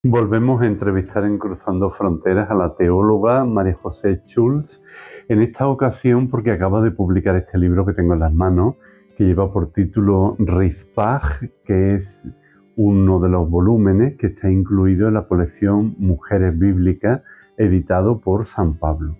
Volvemos a entrevistar en Cruzando Fronteras a la teóloga María José Schulz, en esta ocasión porque acaba de publicar este libro que tengo en las manos, que lleva por título Rizpaj, que es uno de los volúmenes que está incluido en la colección Mujeres Bíblicas, editado por San Pablo.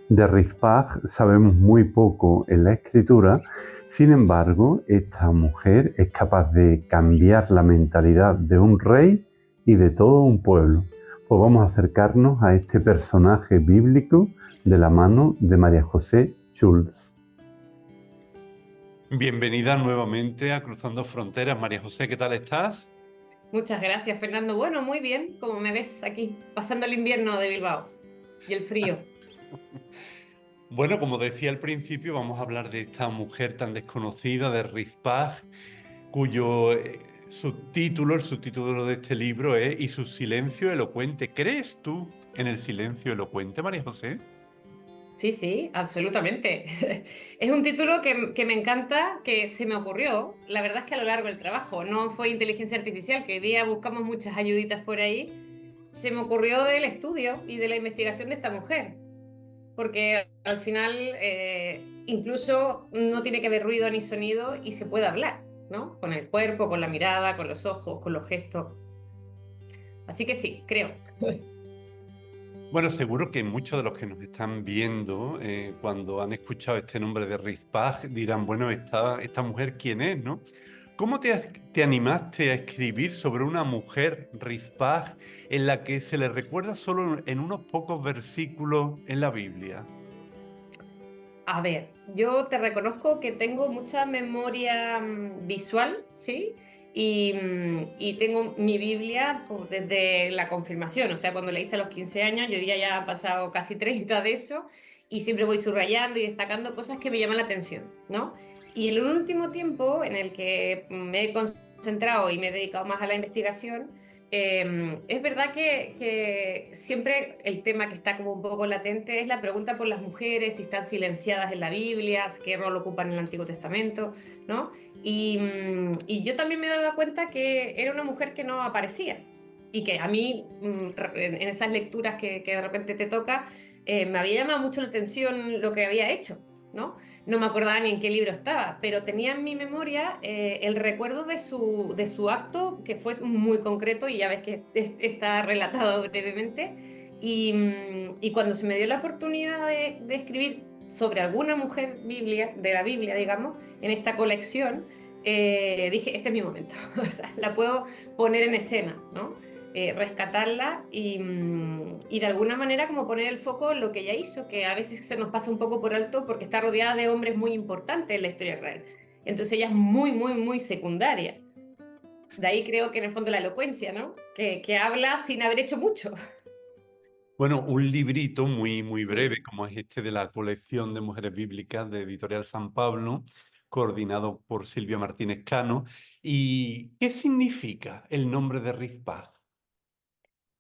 De Rizpaj sabemos muy poco en la escritura, sin embargo, esta mujer es capaz de cambiar la mentalidad de un rey y de todo un pueblo. Pues vamos a acercarnos a este personaje bíblico de la mano de María José Schulz. Bienvenida nuevamente a Cruzando Fronteras. María José, ¿qué tal estás? Muchas gracias, Fernando. Bueno, muy bien, como me ves aquí, pasando el invierno de Bilbao y el frío. Bueno, como decía al principio, vamos a hablar de esta mujer tan desconocida, de Rizpaj, cuyo subtítulo, el subtítulo de este libro es "Y su silencio elocuente". ¿Crees tú en el silencio elocuente, María José? Sí, sí, absolutamente. Es un título que me encanta, que se me ocurrió, la verdad es que a lo largo del trabajo, no fue inteligencia artificial, que hoy día buscamos muchas ayuditas por ahí, se me ocurrió del estudio y de la investigación de esta mujer, porque al final incluso no tiene que haber ruido ni sonido y se puede hablar, ¿no? Con el cuerpo, con la mirada, con los ojos, con los gestos. Así que sí, creo. Bueno, seguro que muchos de los que nos están viendo, cuando han escuchado este nombre de Rizpaj, dirán, bueno, esta mujer, ¿quién es, no? ¿Cómo te animaste a escribir sobre una mujer, Rizpaj, en la que se le recuerda solo en unos pocos versículos en la Biblia? A ver, yo te reconozco que tengo mucha memoria visual, ¿sí? Y tengo mi Biblia pues, desde la confirmación, o sea, cuando la hice a los 15 años, yo ya han pasado casi 30 de eso, y siempre voy subrayando y destacando cosas que me llaman la atención, ¿no? Y en el último tiempo en el que me he concentrado y me he dedicado más a la investigación, es verdad que siempre el tema que está como un poco latente es la pregunta por las mujeres, si están silenciadas en la Biblia, qué rol ocupan en el Antiguo Testamento, ¿no? Y yo también me daba cuenta que era una mujer que no aparecía y que a mí, en esas lecturas que de repente te toca, me había llamado mucho la atención lo que había hecho, ¿no? No me acordaba ni en qué libro estaba, pero tenía en mi memoria el recuerdo de su acto, que fue muy concreto y ya ves que está relatado brevemente. Y cuando se me dio la oportunidad de escribir sobre alguna mujer de la Biblia, digamos, en esta colección, dije, este es mi momento, o sea, la puedo poner en escena, ¿no? Rescatarla y de alguna manera como poner el foco en lo que ella hizo, que a veces se nos pasa un poco por alto porque está rodeada de hombres muy importantes en la historia de Israel. Entonces ella es muy, muy, muy secundaria. De ahí creo que en el fondo la elocuencia, ¿no? Que habla sin haber hecho mucho. Bueno, un librito muy, muy breve, Sí. como es este de la colección de mujeres bíblicas de Editorial San Pablo, coordinado por Silvia Martínez Cano. ¿Y qué significa el nombre de Rizpaj?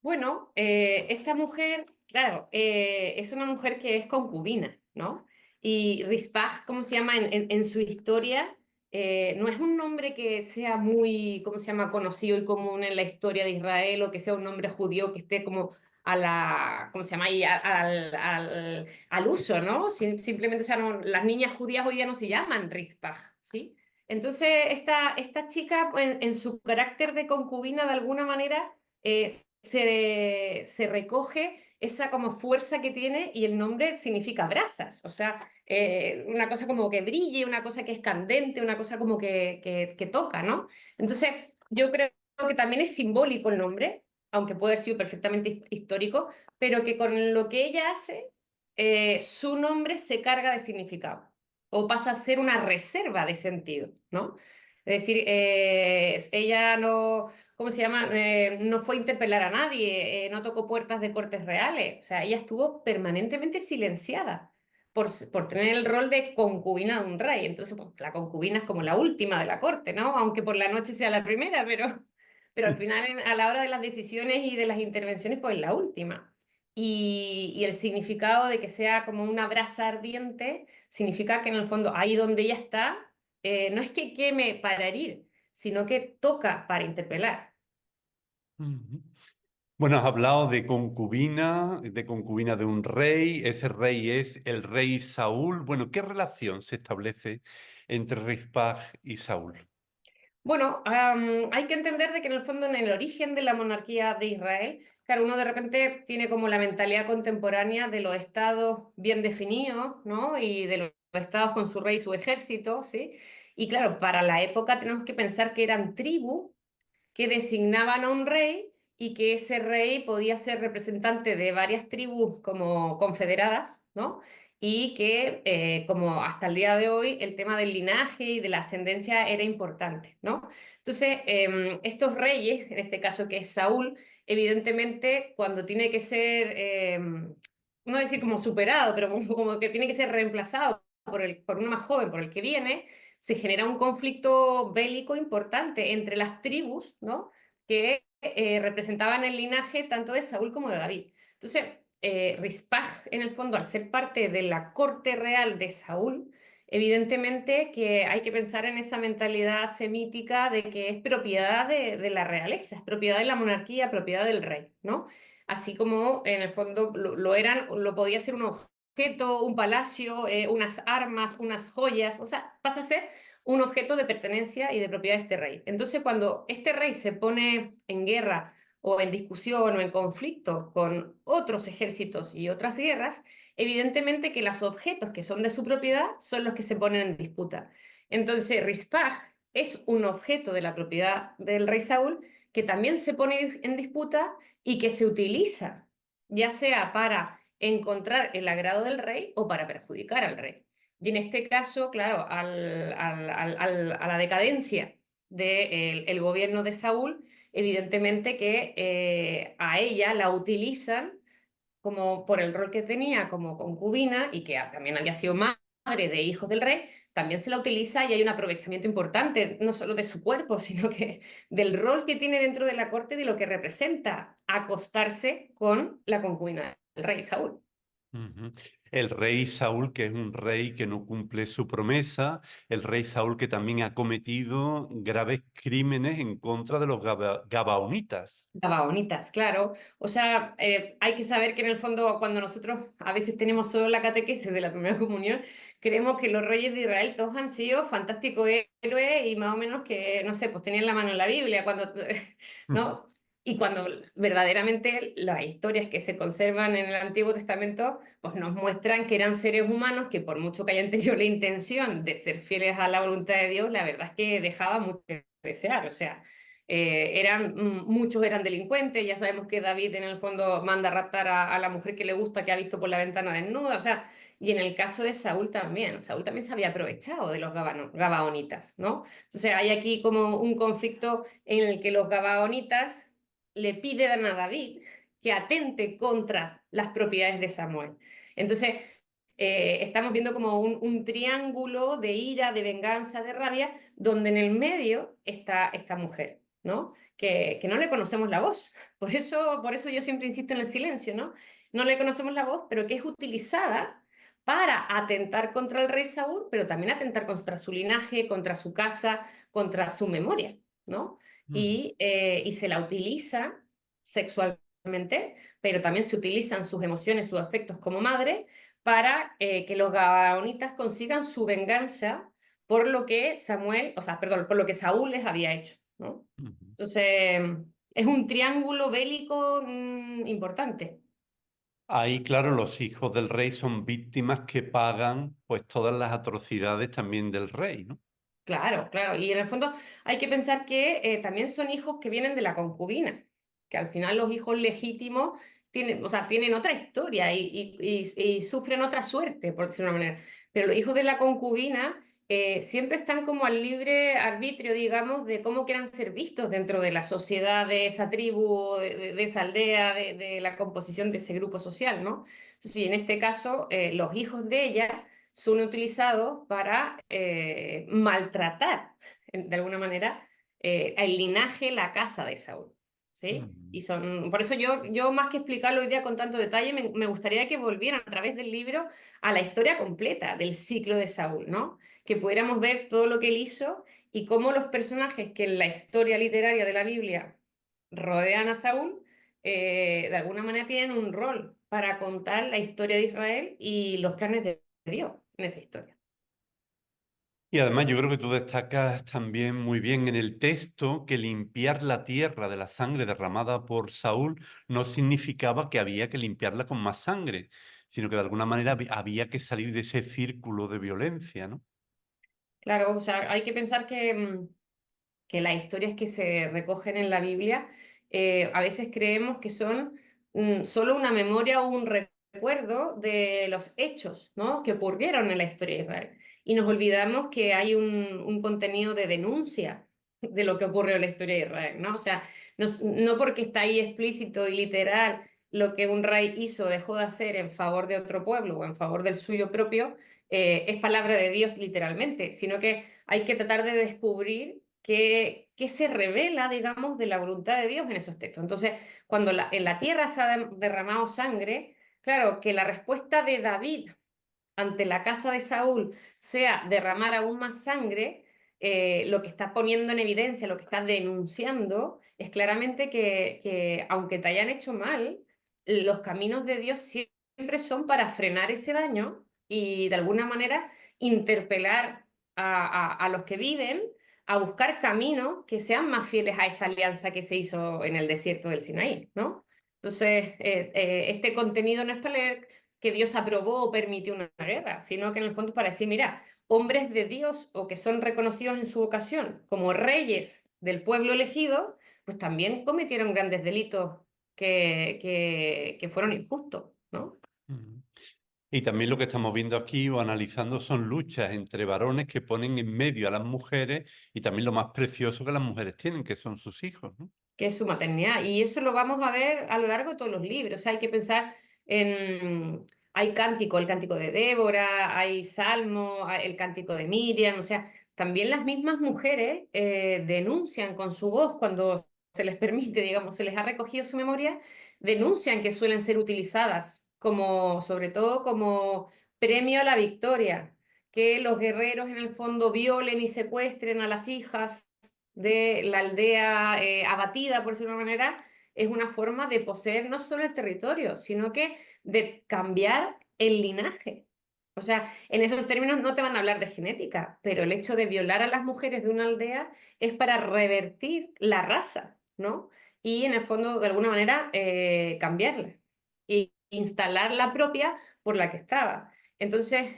Bueno, esta mujer, claro, es una mujer que es concubina, ¿no? Y Rizpaj, ¿cómo se llama? En su historia, no es un nombre que sea muy, ¿cómo se llama? Conocido y común en la historia de Israel o que sea un nombre judío que esté como a la, ¿cómo se llama? Ahí, al uso, ¿no? Simplemente, o sea, las niñas judías hoy día no se llaman Rizpaj, ¿sí? Entonces, esta chica, en su carácter de concubina, de alguna manera, se recoge esa como fuerza que tiene y el nombre significa brasas, o sea, una cosa como que brille, una cosa que es candente, una cosa como que toca, ¿no? Entonces, yo creo que también es simbólico el nombre, aunque puede haber sido perfectamente histórico, pero que con lo que ella hace, su nombre se carga de significado o pasa a ser una reserva de sentido, ¿no? Es decir, ella no, ¿cómo se llama? No fue a interpelar a nadie, no tocó puertas de cortes reales. O sea, ella estuvo permanentemente silenciada por tener el rol de concubina de un rey. Entonces, pues, la concubina es como la última de la corte, ¿no? Aunque por la noche sea la primera, pero al final, a la hora de las decisiones y de las intervenciones, pues la última. Y el significado de que sea como una brasa ardiente significa que en el fondo, ahí donde ella está, no es que queme para herir, sino que toca para interpelar. Ujú. Bueno, has hablado de concubina de un rey. Ese rey es el rey Saúl. Bueno, ¿qué relación se establece entre Rizpaj y Saúl? Bueno, hay que entender de que en el fondo, en el origen de la monarquía de Israel, claro, uno de repente tiene como la mentalidad contemporánea de los estados bien definidos, ¿no? Y de los estados con su rey y su ejército, ¿sí? Y claro, para la época tenemos que pensar que eran tribus que designaban a un rey y que ese rey podía ser representante de varias tribus como confederadas, ¿no? Y que, como hasta el día de hoy, el tema del linaje y de la ascendencia era importante, ¿no? Entonces, estos reyes, en este caso que es Saúl, evidentemente cuando tiene que ser, no decir como superado, pero como que tiene que ser reemplazado por uno más joven, por el que viene, se genera un conflicto bélico importante entre las tribus, ¿no? Que representaban el linaje tanto de Saúl como de David. Entonces, Rispaj, en el fondo, al ser parte de la corte real de Saúl, evidentemente que hay que pensar en esa mentalidad semítica de que es propiedad de la realeza, es propiedad de la monarquía, propiedad del rey, ¿no? Así como en el fondo lo eran, lo podía ser un objeto, un palacio, unas armas, unas joyas, o sea, pasa a ser un objeto de pertenencia y de propiedad de este rey. Entonces, cuando este rey se pone en guerra o en discusión o en conflicto con otros ejércitos y otras guerras, evidentemente que los objetos que son de su propiedad son los que se ponen en disputa. Entonces, Rispaj es un objeto de la propiedad del rey Saúl que también se pone en disputa y que se utiliza, ya sea para encontrar el agrado del rey o para perjudicar al rey. Y en este caso, claro, a la decadencia del gobierno de Saúl, evidentemente que a ella la utilizan como por el rol que tenía como concubina y que también había sido madre de hijos del rey, también se la utiliza y hay un aprovechamiento importante, no solo de su cuerpo, sino que del rol que tiene dentro de la corte y de lo que representa acostarse con la concubina del rey Saúl. Ujú. El rey Saúl, que es un rey que no cumple su promesa, el rey Saúl que también ha cometido graves crímenes en contra de los gabaonitas. Gabaonitas, claro. O sea, hay que saber que en el fondo cuando nosotros a veces tenemos solo la catequesis de la primera comunión, creemos que los reyes de Israel todos han sido fantásticos héroes y más o menos que, no sé, pues tenían la mano en la Biblia, cuando, ¿no? Y cuando verdaderamente las historias que se conservan en el Antiguo Testamento, pues nos muestran que eran seres humanos que por mucho que hayan tenido la intención de ser fieles a la voluntad de Dios, la verdad es que dejaba mucho que desear. O sea, muchos eran delincuentes, ya sabemos que David en el fondo manda a raptar a la mujer que le gusta, que ha visto por la ventana desnuda, o sea, y en el caso de Saúl también se había aprovechado de los gabaonitas, ¿no? Entonces hay aquí como un conflicto en el que los gabaonitas le piden a David que atente contra las propiedades de Samuel. Entonces, estamos viendo como un triángulo de ira, de venganza, de rabia, donde en el medio está esta mujer, ¿no? Que no le conocemos la voz. Por eso yo siempre insisto en el silencio, ¿no? No le conocemos la voz, pero que es utilizada para atentar contra el rey Saúl, pero también atentar contra su linaje, contra su casa, contra su memoria, ¿no? Ujú. Y se la utiliza sexualmente, pero también se utilizan sus emociones, sus afectos como madre para que los gabaonitas consigan su venganza por lo que Samuel, o sea, perdón, por lo que Saúl les había hecho, ¿no? Ujú. Entonces, es un triángulo bélico importante. Ahí, claro, los hijos del rey son víctimas que pagan pues todas las atrocidades también del rey, ¿no? Claro, claro. Y en el fondo hay que pensar que también son hijos que vienen de la concubina, que al final los hijos legítimos tienen, o sea, tienen otra historia y sufren otra suerte, por decirlo de una manera. Pero los hijos de la concubina siempre están como al libre arbitrio, digamos, de cómo quieran ser vistos dentro de la sociedad de esa tribu, de esa aldea, de la composición de ese grupo social, ¿no? Entonces, sí, en este caso, los hijos de ella son utilizados para maltratar, de alguna manera, el linaje, la casa de Saúl. ¿Sí? Ujú. Y son, por eso yo más que explicarlo hoy día con tanto detalle, me gustaría que volvieran a través del libro a la historia completa del ciclo de Saúl, ¿no? Que pudiéramos ver todo lo que él hizo y cómo los personajes que en la historia literaria de la Biblia rodean a Saúl de alguna manera tienen un rol para contar la historia de Israel y los planes de Dios en esa historia. Y además yo creo que tú destacas también muy bien en el texto que limpiar la tierra de la sangre derramada por Saúl no significaba que había que limpiarla con más sangre, sino que de alguna manera había que salir de ese círculo de violencia, ¿no? Claro, o sea, hay que pensar que las historias que se recogen en la Biblia a veces creemos que son solo una memoria o un recuerdo de los hechos, ¿no?, que ocurrieron en la historia de Israel. Y nos olvidamos que hay un contenido de denuncia de lo que ocurrió en la historia de Israel, ¿no? O sea, no porque está ahí explícito y literal lo que un rey hizo o dejó de hacer en favor de otro pueblo o en favor del suyo propio, es palabra de Dios literalmente, sino que hay que tratar de descubrir qué se revela, digamos, de la voluntad de Dios en esos textos. Entonces, cuando en la tierra se ha derramado sangre, claro, que la respuesta de David ante la casa de Saúl sea derramar aún más sangre, lo que está poniendo en evidencia, lo que está denunciando, es claramente que aunque te hayan hecho mal, los caminos de Dios siempre son para frenar ese daño y de alguna manera interpelar a los que viven a buscar caminos que sean más fieles a esa alianza que se hizo en el desierto del Sinaí, ¿no? Entonces, este contenido no es para leer que Dios aprobó o permitió una guerra, sino que en el fondo es para decir, mira, hombres de Dios o que son reconocidos en su vocación como reyes del pueblo elegido, pues también cometieron grandes delitos que fueron injustos, ¿no? Ujú. Y también lo que estamos viendo aquí o analizando son luchas entre varones que ponen en medio a las mujeres y también lo más precioso que las mujeres tienen, que son sus hijos, ¿no? Que es su maternidad. Y eso lo vamos a ver a lo largo de todos los libros. O sea, hay que pensar en... Hay cántico, el cántico de Débora, hay salmo, el cántico de Miriam. O sea, también las mismas mujeres denuncian con su voz cuando se les permite, digamos, se les ha recogido su memoria, denuncian que suelen ser utilizadas como, sobre todo como premio a la victoria, que los guerreros en el fondo violen y secuestren a las hijas de la aldea abatida, por decirlo de una manera, es una forma de poseer no solo el territorio, sino que de cambiar el linaje. O sea, en esos términos no te van a hablar de genética, pero el hecho de violar a las mujeres de una aldea es para revertir la raza, ¿no? Y en el fondo, de alguna manera, cambiarla e instalar la propia por la que estaba. Entonces,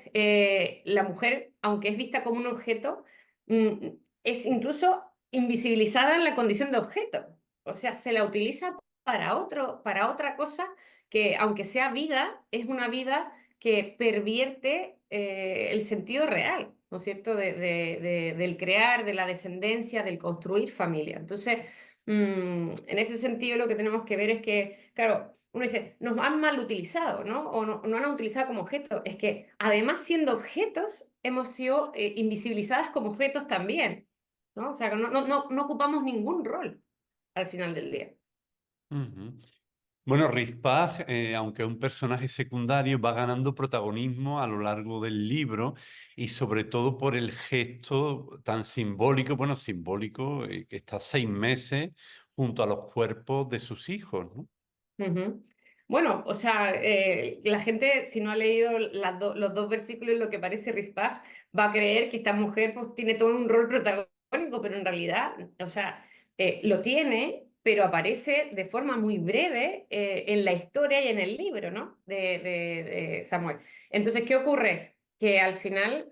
la mujer, aunque es vista como un objeto, mm, es incluso invisibilizada en la condición de objeto. O sea, se la utiliza para otra cosa que, aunque sea vida, es una vida que pervierte el sentido real, ¿no es cierto?, del crear, de la descendencia, del construir familia. Entonces, en ese sentido lo que tenemos que ver es que, claro, uno dice, nos han mal utilizado, ¿no? O no nos han utilizado como objetos. Es que además siendo objetos, hemos sido invisibilizadas como objetos también, ¿no? O sea, que no ocupamos ningún rol al final del día. Ujú. Bueno, Rizpaj, aunque es un personaje secundario, va ganando protagonismo a lo largo del libro y sobre todo por el gesto tan simbólico, bueno, simbólico, que está 6 meses junto a los cuerpos de sus hijos, ¿no? Ujú. Bueno, o sea, la gente, si no ha leído los dos versículos, lo que parece Rizpaj, va a creer que esta mujer pues, tiene todo un rol protagónico, pero en realidad, o sea, lo tiene, pero aparece de forma muy breve en la historia y en el libro, ¿no? De Samuel. Entonces, ¿qué ocurre? Que al final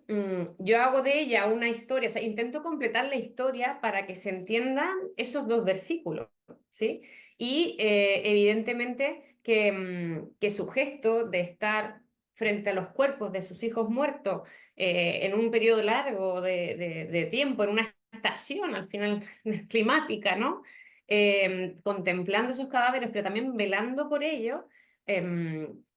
yo hago de ella una historia, o sea, intento completar la historia para que se entiendan esos dos versículos, ¿sí? Y evidentemente que su gesto de estar frente a los cuerpos de sus hijos muertos en un periodo largo de tiempo, en una estación al final climática, ¿no? Contemplando esos cadáveres, pero también velando por ellos,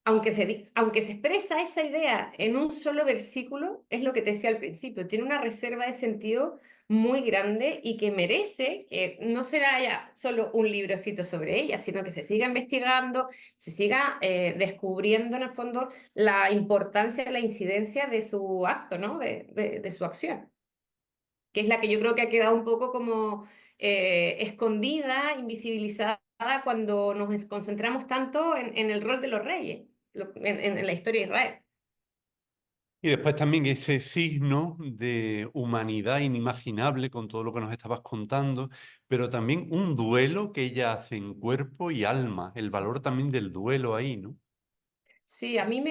aunque se expresa esa idea en un solo versículo, es lo que te decía al principio, tiene una reserva de sentido muy grande y que merece que no será ya solo un libro escrito sobre ella, sino que se siga investigando, se siga descubriendo en el fondo la importancia, la incidencia de su acto, ¿no? De su acción, que es la que yo creo que ha quedado un poco como escondida, invisibilizada cuando nos concentramos tanto en el rol de los reyes, en la historia de Israel. Y después también ese signo de humanidad inimaginable con todo lo que nos estabas contando, pero también un duelo que ella hace en cuerpo y alma, el valor también del duelo ahí, ¿no? Sí, a mí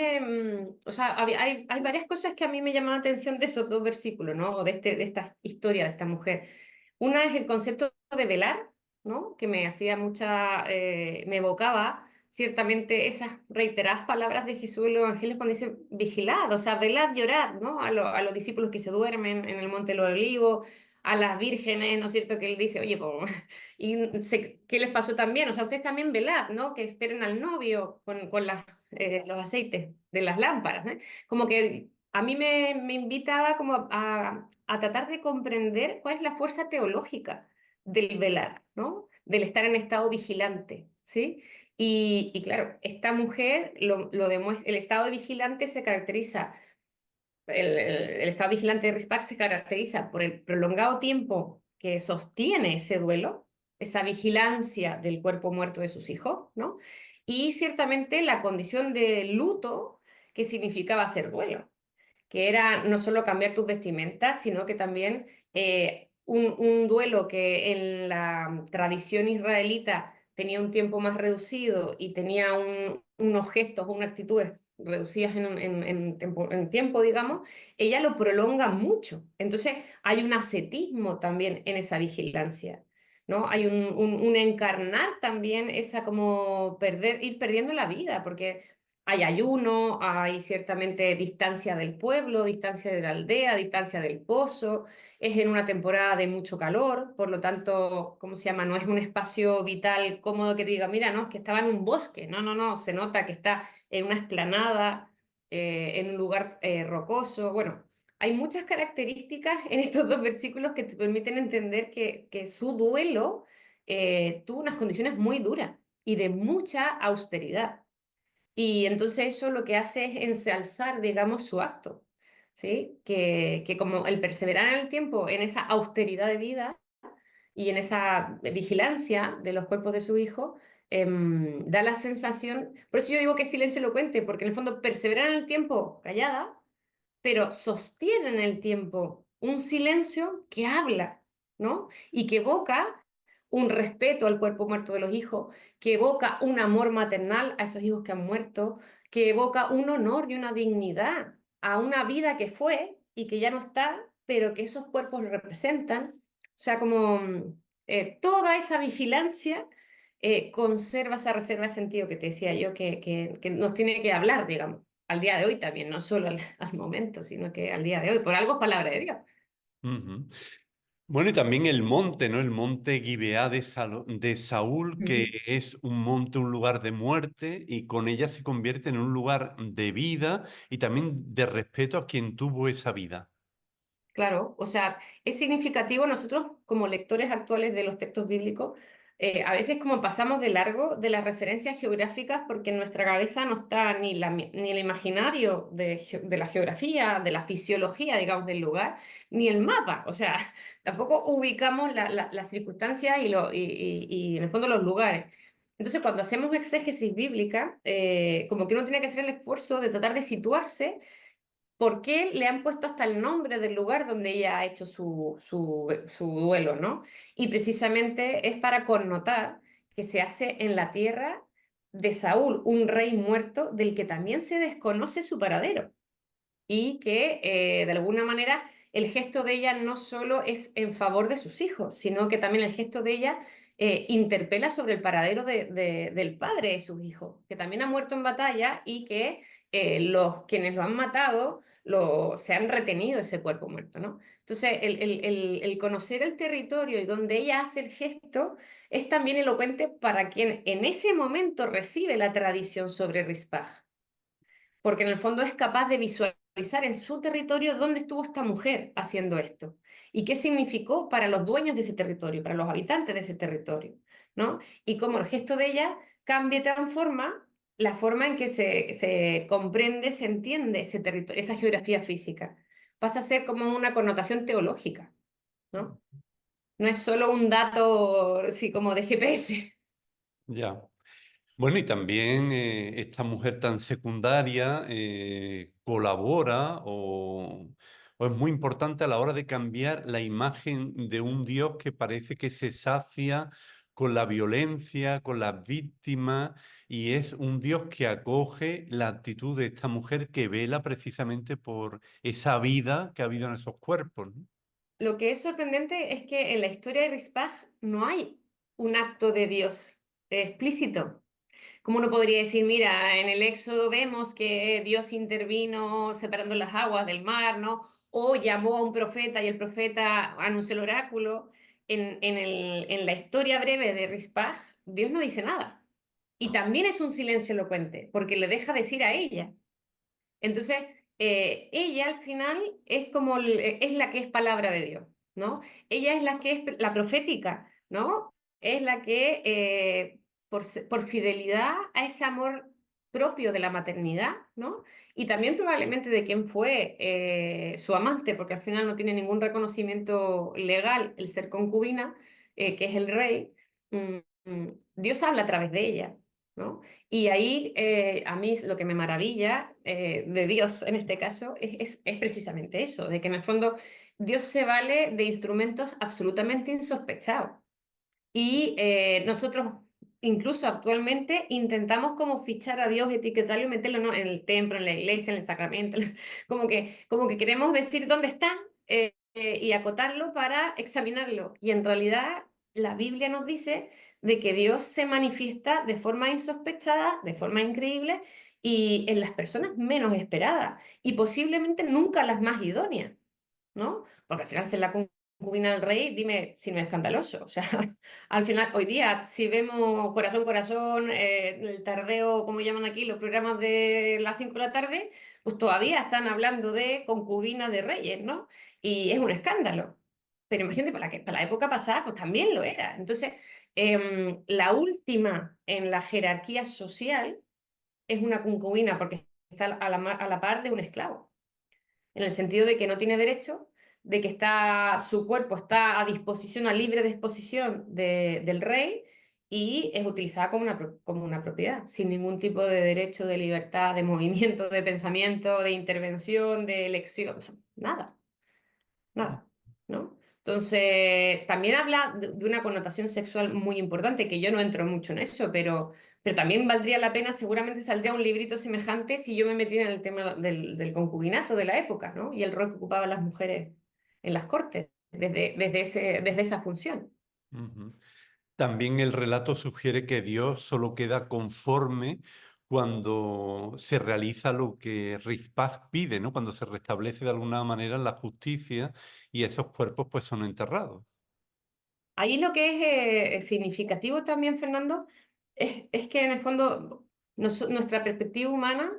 o sea, hay varias cosas que a mí me llaman la atención de esos dos versículos, ¿no? O de esta historia de esta mujer. Una es el concepto de velar, ¿no? Que me hacía me evocaba ciertamente esas reiteradas palabras de Jesús en los evangelios cuando dice vigilad, o sea, velad, llorad, ¿no? A los discípulos que se duermen en el Monte de los Olivos, a las vírgenes, ¿no es cierto? Que él dice, oye, pues, ¿qué les pasó también? O sea, ustedes también velad, ¿no? Que esperen al novio con los aceites de las lámparas, ¿no? Como que a mí me invitaba como a tratar de comprender cuál es la fuerza teológica del velar, ¿no? Del estar en estado vigilante, ¿sí? Y claro, esta mujer lo demuestra, el estado vigilante se caracteriza, el estado vigilante de Rispac se caracteriza por el prolongado tiempo que sostiene ese duelo, esa vigilancia del cuerpo muerto de sus hijos, ¿no? Y ciertamente la condición de luto que significaba hacer duelo, que era no solo cambiar tus vestimentas, sino que también un duelo que en la tradición israelita tenía un tiempo más reducido y tenía unos gestos, unas actitudes reducidas en tiempo, digamos, ella lo prolonga mucho. Entonces hay un ascetismo también en esa vigilancia, ¿no? Hay un encarnar también esa como ir perdiendo la vida, porque hay ayuno, hay ciertamente distancia del pueblo, distancia de la aldea, distancia del pozo. Es en una temporada de mucho calor, por lo tanto, ¿cómo se llama? No es un espacio vital cómodo que te diga, mira, no, es que estaba en un bosque. No, no, no, se nota que está en una explanada, en un lugar rocoso. Bueno, hay muchas características en estos dos versículos que te permiten entender que su duelo tuvo unas condiciones muy duras y de mucha austeridad. Y entonces eso lo que hace es ensalzar, digamos, su acto, ¿sí? Que como el perseverar en el tiempo, en esa austeridad de vida y en esa vigilancia de los cuerpos de su hijo, da la sensación, por eso yo digo que es silencio elocuente, porque en el fondo perseverar en el tiempo callada, pero sostiene en el tiempo un silencio que habla, ¿no? Y que evoca un respeto al cuerpo muerto de los hijos, que evoca un amor maternal a esos hijos que han muerto, que evoca un honor y una dignidad a una vida que fue y que ya no está, pero que esos cuerpos lo representan. O sea, como toda esa vigilancia conserva esa reserva de sentido que te decía yo, que nos tiene que hablar, digamos, al día de hoy también, no solo al momento, sino que al día de hoy. Por algo es palabra de Dios. Ujú. Bueno, y también el monte, ¿no? El monte Gibeá de Saúl, que Ujú. es un monte, un lugar de muerte, y con ella se convierte en un lugar de vida y también de respeto a quien tuvo esa vida. Claro, o sea, es significativo nosotros como lectores actuales de los textos bíblicos, a veces como pasamos de largo de las referencias geográficas porque en nuestra cabeza no está ni el imaginario de la geografía, de la fisiología, digamos, del lugar, ni el mapa, o sea, tampoco ubicamos las circunstancias y en el fondo los lugares. Entonces, cuando hacemos exégesis bíblica, como que uno tiene que hacer el esfuerzo de tratar de situarse. ¿Por qué le han puesto hasta el nombre del lugar donde ella ha hecho su duelo, ¿no? Y precisamente es para connotar que se hace en la tierra de Saúl, un rey muerto del que también se desconoce su paradero y que de alguna manera el gesto de ella no solo es en favor de sus hijos, sino que también el gesto de ella interpela sobre el paradero del padre de sus hijos, que también ha muerto en batalla y que quienes lo han matado se han retenido ese cuerpo muerto, ¿no? Entonces, el conocer el territorio y donde ella hace el gesto es también elocuente para quien en ese momento recibe la tradición sobre Rispaj, porque en el fondo es capaz de visualizar en su territorio dónde estuvo esta mujer haciendo esto y qué significó para los dueños de ese territorio, para los habitantes de ese territorio, ¿no? Y cómo el gesto de ella cambia y transforma la forma en que se comprende, se entiende ese territorio, esa geografía física. Pasa a ser como una connotación teológica, ¿no? No es solo un dato, sí, como de GPS. Ya. Bueno, y también esta mujer tan secundaria colabora o es muy importante a la hora de cambiar la imagen de un Dios que parece que se sacia con la violencia, con las víctimas, y es un Dios que acoge la actitud de esta mujer que vela precisamente por esa vida que ha habido en esos cuerpos, ¿no? Lo que es sorprendente es que en la historia de Rispaj no hay un acto de Dios explícito. Como uno podría decir, mira, en el Éxodo vemos que Dios intervino separando las aguas del mar, ¿no? O llamó a un profeta y el profeta anunció el oráculo. En la historia breve de Rispaj, Dios no dice nada. Y también es un silencio elocuente, porque le deja decir a ella. Entonces, ella al final es como es la que es palabra de Dios, ¿no? Ella es la que es la profética, ¿no? Es la que por fidelidad a ese amor propio de la maternidad, ¿no? Y también probablemente de quién fue su amante, porque al final no tiene ningún reconocimiento legal el ser concubina, que es el rey. mm, Dios habla a través de ella, ¿no? Y ahí a mí lo que me maravilla de Dios en este caso es precisamente eso, de que en el fondo Dios se vale de instrumentos absolutamente insospechados. Y nosotros incluso actualmente intentamos como fichar a Dios, etiquetarlo y meterlo, ¿no? En el templo, en la iglesia, en el sacramento, como que queremos decir dónde está y acotarlo para examinarlo. Y en realidad la Biblia nos dice de que Dios se manifiesta de forma insospechada, de forma increíble y en las personas menos esperadas y posiblemente nunca las más idóneas, ¿no? Porque al final ser la concubina del rey, dime si no es escandaloso. O sea, al final, hoy día, si vemos Corazón, Corazón, el tardeo, como llaman aquí, los programas de las 5 de la tarde, pues todavía están hablando de concubinas de reyes, ¿no? Y es un escándalo. Pero imagínate, para la época pasada, pues también lo era. Entonces, la última en la jerarquía social es una concubina porque está a la par de un esclavo en el sentido de que no tiene derecho, de que su cuerpo está a disposición, a libre disposición del rey y es utilizada como una propiedad, sin ningún tipo de derecho de libertad, de movimiento, de pensamiento, de intervención, de elección, o sea, nada, nada, ¿no? Entonces, también habla de una connotación sexual muy importante, que yo no entro mucho en eso, pero también valdría la pena, seguramente saldría un librito semejante si yo me metiera en el tema del concubinato de la época, ¿no? Y el rol que ocupaban las mujeres en las cortes, desde esa función. Ujú. También el relato sugiere que Dios solo queda conforme cuando se realiza lo que Rizpaj pide, ¿no? Cuando se restablece de alguna manera la justicia y esos cuerpos pues son enterrados. Ahí lo que es significativo también, Fernando, es que en el fondo nuestra perspectiva humana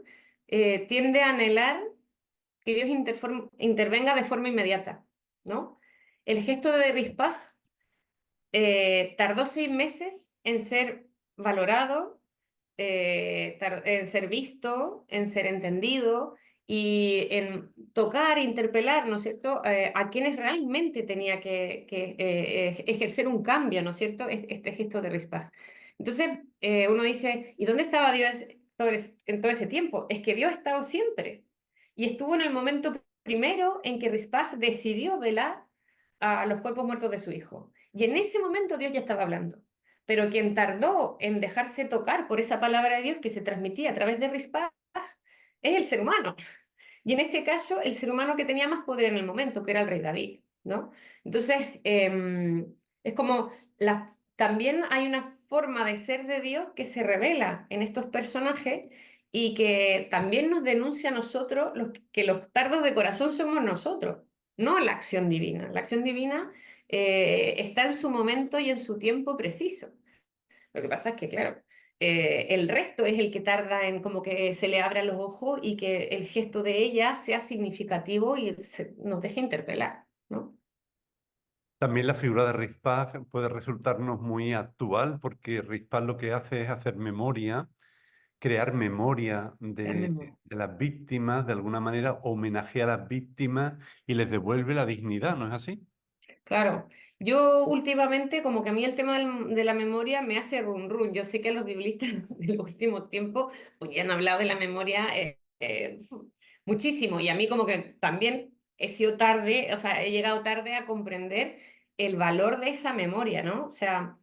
tiende a anhelar que Dios intervenga de forma inmediata, ¿no? El gesto de Rispaj tardó 6 meses en ser valorado, en ser visto, en ser entendido y en tocar, interpelar, ¿no es cierto?, a quienes realmente tenía que ejercer un cambio, ¿no es cierto?, este gesto de Rispaj. Entonces, uno dice, ¿y dónde estaba Dios en todo ese tiempo? Es que Dios ha estado siempre y estuvo en el momento primero en que Rispaj decidió velar a los cuerpos muertos de su hijo. Y en ese momento Dios ya estaba hablando. Pero quien tardó en dejarse tocar por esa palabra de Dios que se transmitía a través de Rispaj es el ser humano. Y en este caso, el ser humano que tenía más poder en el momento, que era el rey David, ¿no? Entonces, es como también hay una forma de ser de Dios que se revela en estos personajes y que también nos denuncia a nosotros que los tardos de corazón somos nosotros, no la acción divina. La acción divina está en su momento y en su tiempo preciso. Lo que pasa es que, claro, el resto es el que tarda en como que se le abran los ojos y que el gesto de ella sea significativo y nos deje interpelar, ¿no? También la figura de Rizpaj puede resultarnos muy actual porque Rizpaj lo que hace es hacer memoria, crear memoria de las víctimas, de alguna manera homenajea a las víctimas y les devuelve la dignidad, ¿no es así? Claro, Yo últimamente, como que a mí el tema de la memoria me hace run run. Yo sé que los biblistas del último tiempo pues ya han hablado de la memoria muchísimo, y a mí como que también he sido tarde, o sea, he llegado tarde a comprender el valor de esa memoria, ¿no? O sea,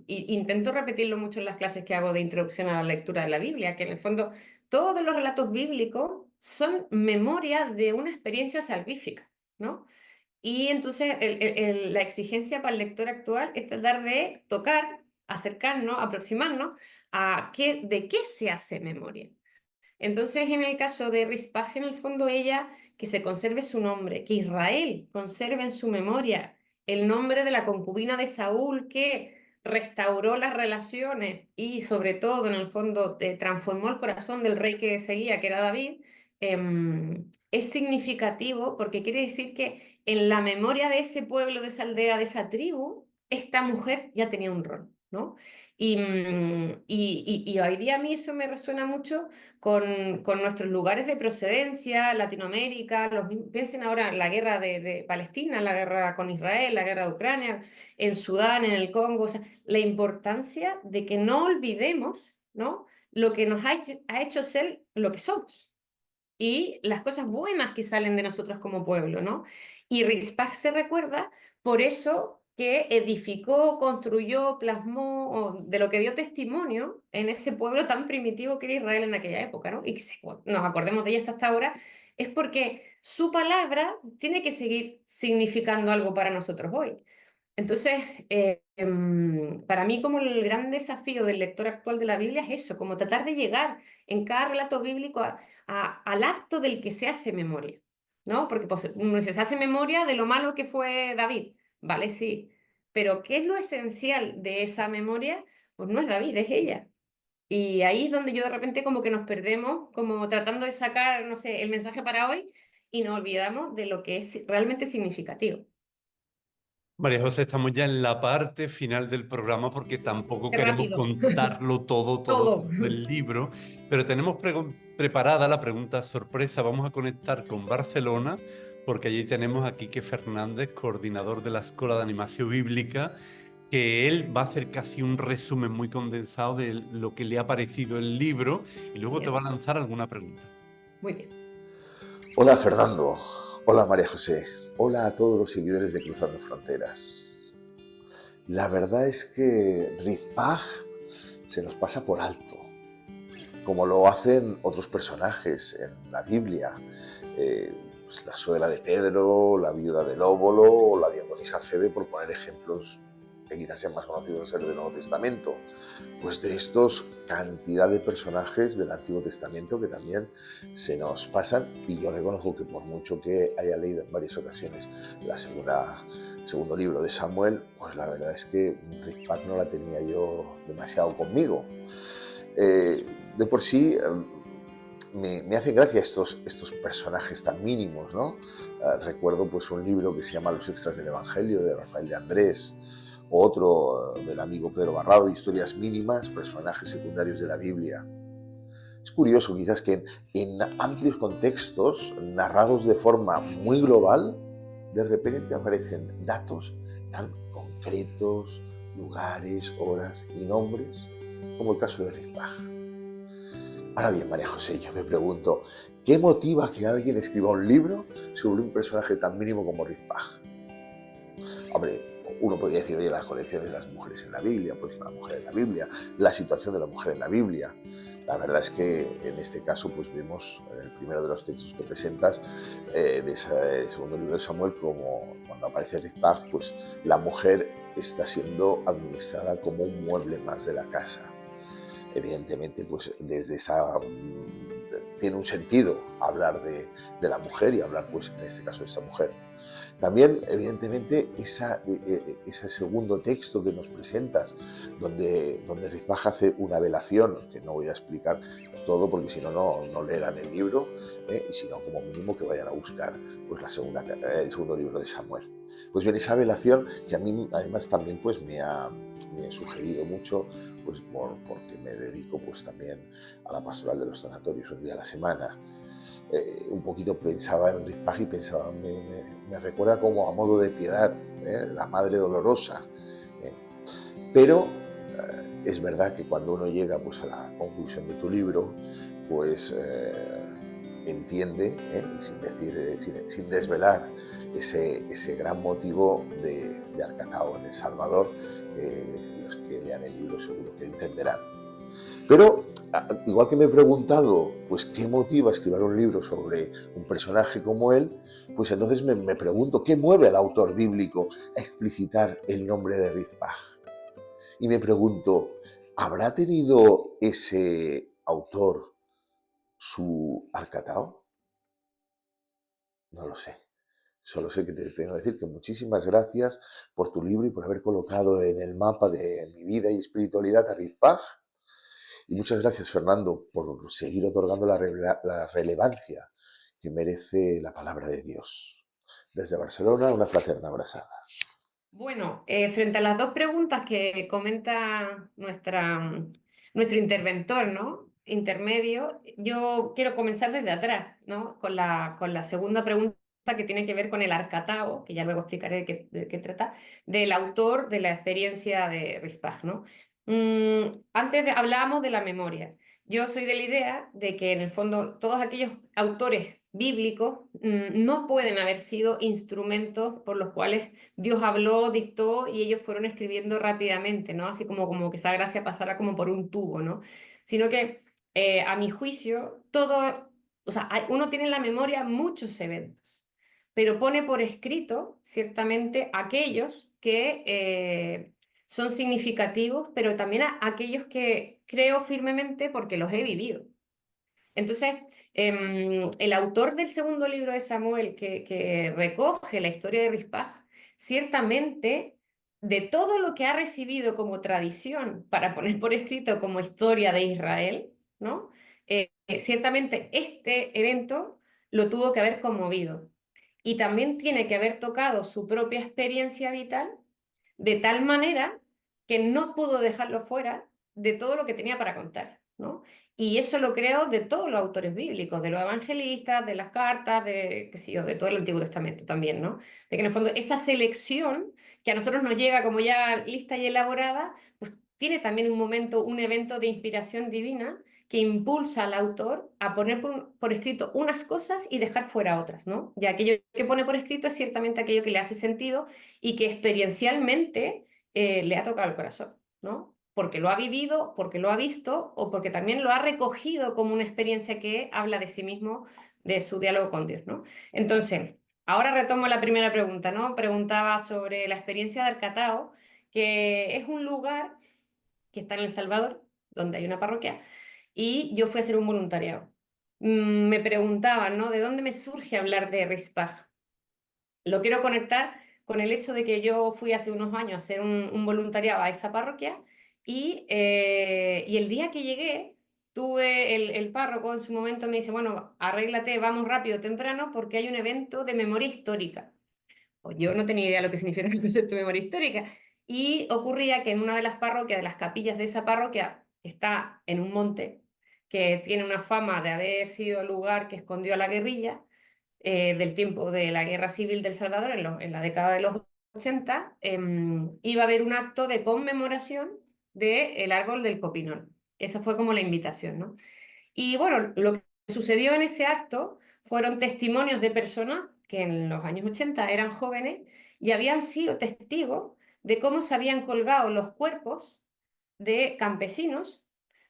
intento repetirlo mucho en las clases que hago de introducción a la lectura de la Biblia, que en el fondo todos los relatos bíblicos son memoria de una experiencia salvífica, ¿no? Y entonces la exigencia para el lector actual es tratar de tocar, acercarnos, aproximarnos a de qué se hace memoria. Entonces, en el caso de Rizpaj, en el fondo ella, que se conserve su nombre, que Israel conserve en su memoria el nombre de la concubina de Saúl que restauró las relaciones y sobre todo, en el fondo, transformó el corazón del rey que seguía, que era David, es significativo porque quiere decir que en la memoria de ese pueblo, de esa aldea, de esa tribu, esta mujer ya tenía un rol, ¿no? Y hoy día a mí eso me resuena mucho con nuestros lugares de procedencia, Latinoamérica, piensen ahora en la guerra de Palestina, la guerra con Israel, la guerra de Ucrania, en Sudán, en el Congo, o sea, la importancia de que no olvidemos, ¿no?, lo que nos ha hecho ser lo que somos y las cosas buenas que salen de nosotros como pueblo, ¿no? Y Rizpach se recuerda por eso que edificó, construyó, plasmó, de lo que dio testimonio en ese pueblo tan primitivo que era Israel en aquella época, ¿no? Y que nos acordemos de ella hasta ahora, es porque su palabra tiene que seguir significando algo para nosotros hoy. Entonces, para mí como el gran desafío del lector actual de la Biblia es eso, como tratar de llegar en cada relato bíblico al acto del que se hace memoria, ¿no? Porque pues, uno se hace memoria de lo malo que fue David, ¿vale? Sí, pero ¿qué es lo esencial de esa memoria? Pues no es David, es ella. Y ahí es donde yo de repente como que nos perdemos, como tratando de sacar, no sé, el mensaje para hoy y nos olvidamos de lo que es realmente significativo. María José, estamos ya en la parte final del programa porque tampoco Qué queremos rápido. contarlo todo Todo. del libro, pero tenemos preparada la pregunta sorpresa. Vamos a conectar con Barcelona porque allí tenemos a Quique Fernández, coordinador de la Escuela de Animación Bíblica, que él va a hacer casi un resumen muy condensado de lo que le ha parecido el libro y luego te va Bien, a lanzar alguna pregunta. muy bien. Hola Fernando, hola María José, hola a todos los seguidores de Cruzando Fronteras. La verdad es que Rizpaj se nos pasa por alto, como lo hacen otros personajes en la Biblia, pues la suegra de Pedro, la viuda del óbolo o la diaconisa Febe, por poner ejemplos que quizás sean más conocidos del Nuevo Testamento. Pues de estos cantidad de personajes del Antiguo Testamento que también se nos pasan, y yo reconozco que por mucho que haya leído en varias ocasiones el segundo libro de Samuel, pues la verdad es que Rizpaj no la tenía yo demasiado conmigo. De por sí me hacen gracia estos personajes tan mínimos, ¿no? Recuerdo pues un libro que se llama Los extras del Evangelio, de Rafael de Andrés, o otro del amigo Pedro Barrado, Historias mínimas, personajes secundarios de la Biblia. Es curioso quizás que en amplios contextos, narrados de forma muy global, de repente aparecen datos tan concretos, lugares, horas y nombres, como el caso de Rizpaj. Ahora bien, María José, yo me pregunto, ¿qué motiva que alguien escriba un libro sobre un personaje tan mínimo como Rizpaj? Hombre, uno podría decir, oye, las colecciones de las mujeres en la Biblia, pues la mujer en la Biblia, la situación de la mujer en la Biblia. La verdad es que en este caso, pues vemos en el primero de los textos que presentas de ese segundo libro de Samuel, como cuando aparece Rizpaj, pues la mujer está siendo administrada como un mueble más de la casa. Evidentemente, pues desde esa tiene un sentido hablar de la mujer y hablar, pues en este caso, de esta mujer. También, evidentemente, ese segundo texto que nos presentas, donde Rizpaj hace una velación, que no voy a explicar todo porque si no, no leerán el libro, y si no, como mínimo que vayan a buscar pues, el segundo libro de Samuel. Pues bien, esa velación que a mí además también pues, me ha sugerido mucho, pues porque me dedico pues también a la pastoral de los sanatorios un día a la semana. un poquito pensaba en Rizpaj y pensaba, me recuerda como a modo de piedad, la Madre Dolorosa. Pero es verdad que cuando uno llega pues, a la conclusión de tu libro, pues entiende, sin desvelar, ese gran motivo de Arcatao en El Salvador, los que lean el libro seguro que entenderán. Pero, igual que me he preguntado, pues, ¿qué motiva a escribir un libro sobre un personaje como él? Pues entonces me pregunto, ¿qué mueve al autor bíblico a explicitar el nombre de Rizpaj? Y me pregunto, ¿habrá tenido ese autor su Arcatao? No lo sé. Solo sé que te tengo que decir que muchísimas gracias por tu libro y por haber colocado en el mapa de mi vida y espiritualidad a Rizpaj. Y muchas gracias, Fernando, por seguir otorgando la relevancia que merece la palabra de Dios. Desde Barcelona, una fraterna abrazada. Bueno, frente a las dos preguntas que comenta nuestro interventor, ¿no? Intermedio, yo quiero comenzar desde atrás, ¿no? Con la segunda pregunta que tiene que ver con el Arcatao, que ya luego explicaré de qué trata, del autor de la experiencia de Rizpaj, ¿no? Antes hablábamos de la memoria. Yo soy de la idea de que en el fondo todos aquellos autores bíblicos no pueden haber sido instrumentos por los cuales Dios habló, dictó y ellos fueron escribiendo rápidamente, ¿no? Así como que esa gracia pasara como por un tubo, ¿no? Sino que, a mi juicio, todo, o sea, uno tiene en la memoria muchos eventos, pero pone por escrito, ciertamente, aquellos que son significativos, pero también aquellos que creo firmemente porque los he vivido. Entonces, el autor del segundo libro de Samuel, que recoge la historia de Rizpaj, ciertamente, de todo lo que ha recibido como tradición para poner por escrito como historia de Israel, ¿no? Ciertamente este evento lo tuvo que haber conmovido y también tiene que haber tocado su propia experiencia vital de tal manera que no pudo dejarlo fuera de todo lo que tenía para contar, ¿no? Y eso lo creo de todos los autores bíblicos, de los evangelistas, de las cartas, de, qué sé yo, de todo el Antiguo Testamento también, ¿no? De que en el fondo esa selección que a nosotros nos llega como ya lista y elaborada, pues tiene también un momento, un evento de inspiración divina que impulsa al autor a poner por escrito unas cosas y dejar fuera otras, ¿no? Y aquello que pone por escrito es ciertamente aquello que le hace sentido y que experiencialmente le ha tocado el corazón, ¿no? Porque lo ha vivido, porque lo ha visto o porque también lo ha recogido como una experiencia que habla de sí mismo, de su diálogo con Dios, ¿no? Entonces, ahora retomo la primera pregunta, ¿no? Preguntaba sobre la experiencia de Arcatao, que es un lugar que está en El Salvador, donde hay una parroquia, y yo fui a hacer un voluntariado. Me preguntaban, ¿no? ¿De dónde me surge hablar de Rizpaj? Lo quiero conectar con el hecho de que yo fui hace unos años a hacer un voluntariado a esa parroquia y el día que llegué, tuve el párroco en su momento me dice, bueno, arréglate, vamos rápido, temprano, porque hay un evento de memoria histórica. Pues yo no tenía idea de lo que significa el concepto de memoria histórica. Y ocurría que en una de las parroquias, de las capillas de esa parroquia, que está en un monte, que tiene una fama de haber sido el lugar que escondió a la guerrilla, del tiempo de la Guerra Civil del Salvador, en la década de los 80, iba a haber un acto de conmemoración del árbol del Copinón. Esa fue como la invitación, ¿no? Y bueno, lo que sucedió en ese acto fueron testimonios de personas que en los años 80 eran jóvenes y habían sido testigos de cómo se habían colgado los cuerpos de campesinos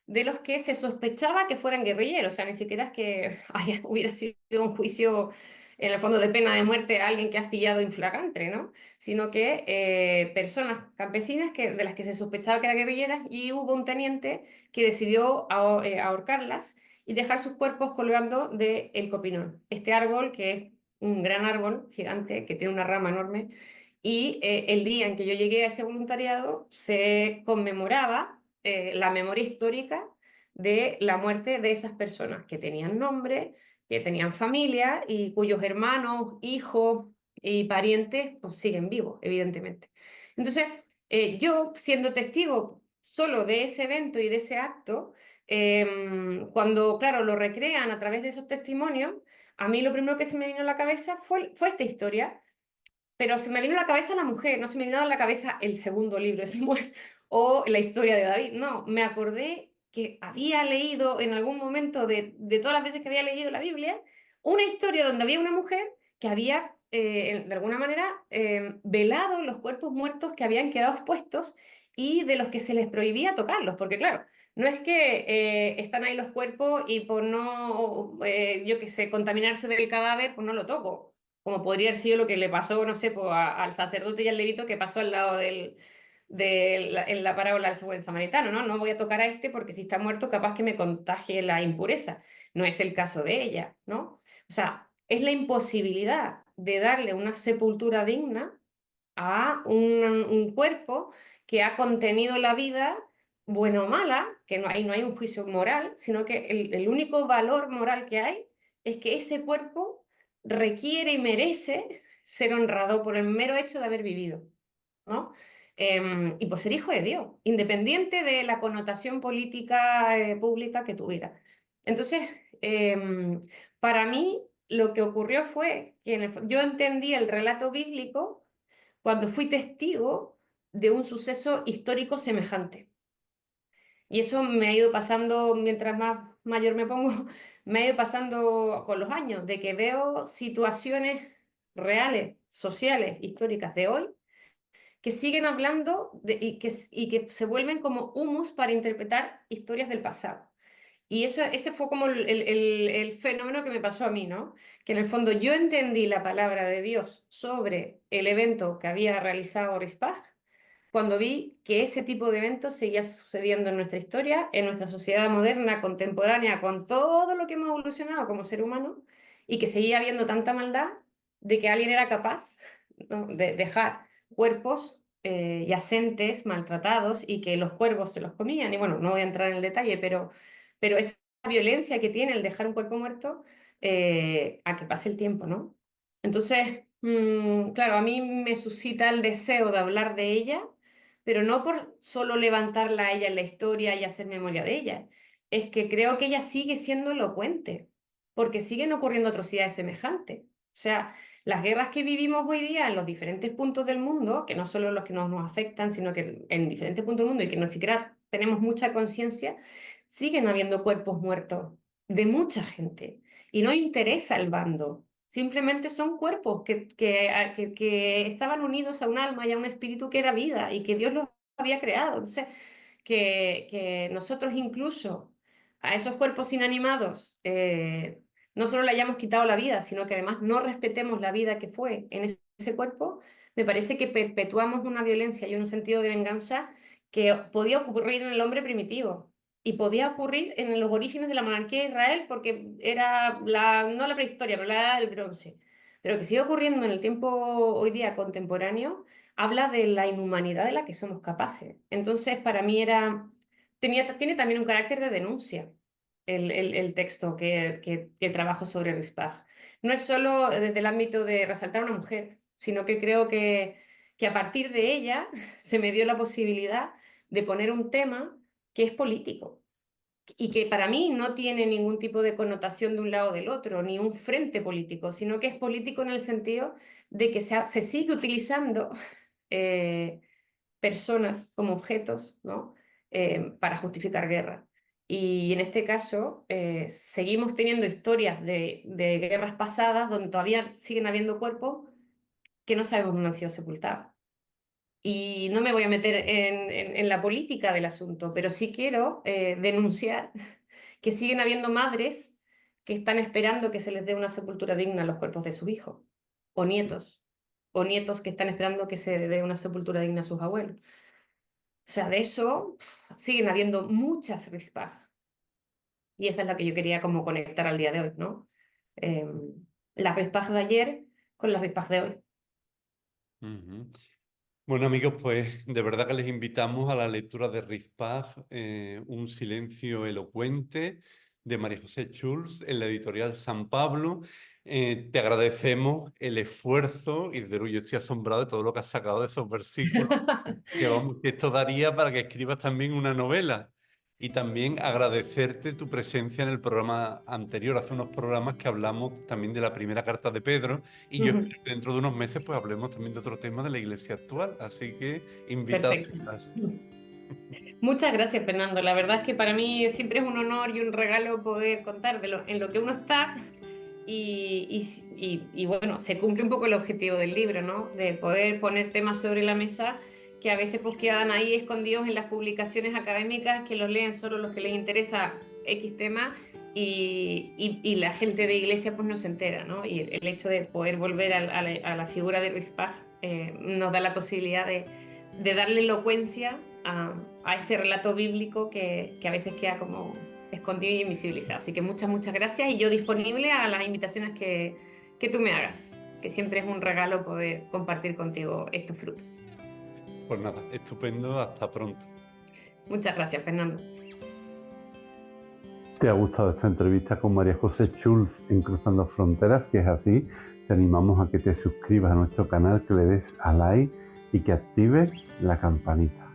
de los que se sospechaba que fueran guerrilleros, o sea, ni siquiera es que hubiera sido un juicio en el fondo de pena de muerte a alguien que has pillado infragante, ¿no? Sino que personas campesinas de las que se sospechaba que eran guerrilleras y hubo un teniente que decidió ahorcarlas y dejar sus cuerpos colgando del copinón, este árbol que es un gran árbol gigante que tiene una rama enorme y el día en que yo llegué a ese voluntariado se conmemoraba la memoria histórica de la muerte de esas personas que tenían nombre, que tenían familia y cuyos hermanos, hijos y parientes pues, siguen vivos, evidentemente. Entonces, yo siendo testigo solo de ese evento y de ese acto, cuando, claro, lo recrean a través de esos testimonios, a mí lo primero que se me vino a la cabeza fue esta historia, pero se me vino a la cabeza la mujer, no se me vino a la cabeza el segundo libro de Samuel o la historia de David, no, me acordé que había leído en algún momento de todas las veces que había leído la Biblia, una historia donde había una mujer que había, de alguna manera, velado los cuerpos muertos que habían quedado expuestos y de los que se les prohibía tocarlos, porque claro, no es que están ahí los cuerpos y por no, yo qué sé, contaminarse del cadáver, pues no lo toco. Como podría haber sido lo que le pasó, no sé, pues, al sacerdote y al levito que pasó al lado en la parábola del buen samaritano, ¿no? No voy a tocar a este porque si está muerto capaz que me contagie la impureza. No es el caso de ella, ¿no? O sea, es la imposibilidad de darle una sepultura digna a un cuerpo que ha contenido la vida, buena o mala, que ahí no hay un juicio moral, sino que el único valor moral que hay es que ese cuerpo requiere y merece ser honrado por el mero hecho de haber vivido, ¿no? Y por ser hijo de Dios, independiente de la connotación política pública que tuviera. Entonces, para mí lo que ocurrió fue que yo entendí el relato bíblico cuando fui testigo de un suceso histórico semejante. Y eso me ha ido pasando, mientras más mayor me pongo, me ha ido pasando con los años, de que veo situaciones reales, sociales, históricas de hoy, que siguen hablando y que se vuelven como humus para interpretar historias del pasado. Y ese fue como el fenómeno que me pasó a mí, ¿no? Que en el fondo yo entendí la palabra de Dios sobre el evento que había realizado Rispag cuando vi que ese tipo de eventos seguía sucediendo en nuestra historia, en nuestra sociedad moderna, contemporánea, con todo lo que hemos evolucionado como ser humano, y que seguía habiendo tanta maldad de que alguien era capaz, ¿no?, de dejar cuerpos yacentes, maltratados, y que los cuervos se los comían. Y bueno, no voy a entrar en el detalle, pero esa violencia que tiene el dejar un cuerpo muerto a que pase el tiempo, ¿no? Entonces, claro, a mí me suscita el deseo de hablar de ella, pero no por solo levantarla a ella en la historia y hacer memoria de ella. Es que creo que ella sigue siendo elocuente, porque siguen ocurriendo atrocidades semejantes. O sea, las guerras que vivimos hoy día en los diferentes puntos del mundo, que no solo los que nos afectan, sino que en diferentes puntos del mundo y que no siquiera tenemos mucha conciencia, siguen habiendo cuerpos muertos de mucha gente y no interesa el bando. Simplemente son cuerpos que estaban unidos a un alma y a un espíritu que era vida y que Dios los había creado. Entonces, que nosotros incluso a esos cuerpos inanimados no solo le hayamos quitado la vida, sino que además no respetemos la vida que fue en ese cuerpo, me parece que perpetuamos una violencia y un sentido de venganza que podía ocurrir en el hombre primitivo. Y podía ocurrir en los orígenes de la monarquía de Israel porque era no la prehistoria, pero la edad del bronce. Pero que sigue ocurriendo en el tiempo hoy día contemporáneo, habla de la inhumanidad de la que somos capaces. Entonces, para mí tiene también un carácter de denuncia el texto que trabajo sobre Rispag. No es solo desde el ámbito de resaltar a una mujer, sino que creo que a partir de ella se me dio la posibilidad de poner un tema que es político y que para mí no tiene ningún tipo de connotación de un lado o del otro, ni un frente político, sino que es político en el sentido de que se sigue utilizando eh, personas como objetos, ¿no?, para justificar guerra. Y en este caso, seguimos teniendo historias de guerras pasadas donde todavía siguen habiendo cuerpos que no sabemos dónde han sido sepultados. Y no me voy a meter en la política del asunto, pero sí quiero denunciar que siguen habiendo madres que están esperando que se les dé una sepultura digna a los cuerpos de sus hijos, o nietos que están esperando que se dé una sepultura digna a sus abuelos. O sea, de eso siguen habiendo muchas Rispag. Y esa es la que yo quería como conectar al día de hoy, ¿no? La Rispag de ayer con la Rispag de hoy. Ujú. Bueno, amigos, pues de verdad que les invitamos a la lectura de Rispag, Un silencio elocuente, de María José Schulz, en la editorial San Pablo. Te agradecemos el esfuerzo y desde luego yo estoy asombrado de todo lo que has sacado de esos versículos, que vamos, que esto daría para que escribas también una novela. Y también agradecerte tu presencia en el programa anterior, hace unos programas que hablamos también de la primera carta de Pedro, y yo espero que dentro de unos meses pues hablemos también de otro tema de la iglesia actual, así que invitado Perfecto. estás. Muchas gracias, Fernando. La verdad es que para mí siempre es un honor y un regalo poder contar en lo que uno está y bueno, se cumple un poco el objetivo del libro, ¿no? De poder poner temas sobre la mesa que a veces pues quedan ahí escondidos en las publicaciones académicas que los leen solo los que les interesa X tema y la gente de iglesia pues no se entera, ¿no? Y el hecho de poder volver a la figura de Rispag nos da la posibilidad de darle elocuencia a ese relato bíblico que a veces queda como escondido y invisibilizado. Así que muchas gracias y yo disponible a las invitaciones que tú me hagas, que siempre es un regalo poder compartir contigo estos frutos. Pues nada, estupendo, hasta pronto. Muchas gracias, Fernando. ¿Te ha gustado esta entrevista con María José Schulz en Cruzando Fronteras? Si es así, te animamos a que te suscribas a nuestro canal, que le des a like y que actives la campanita.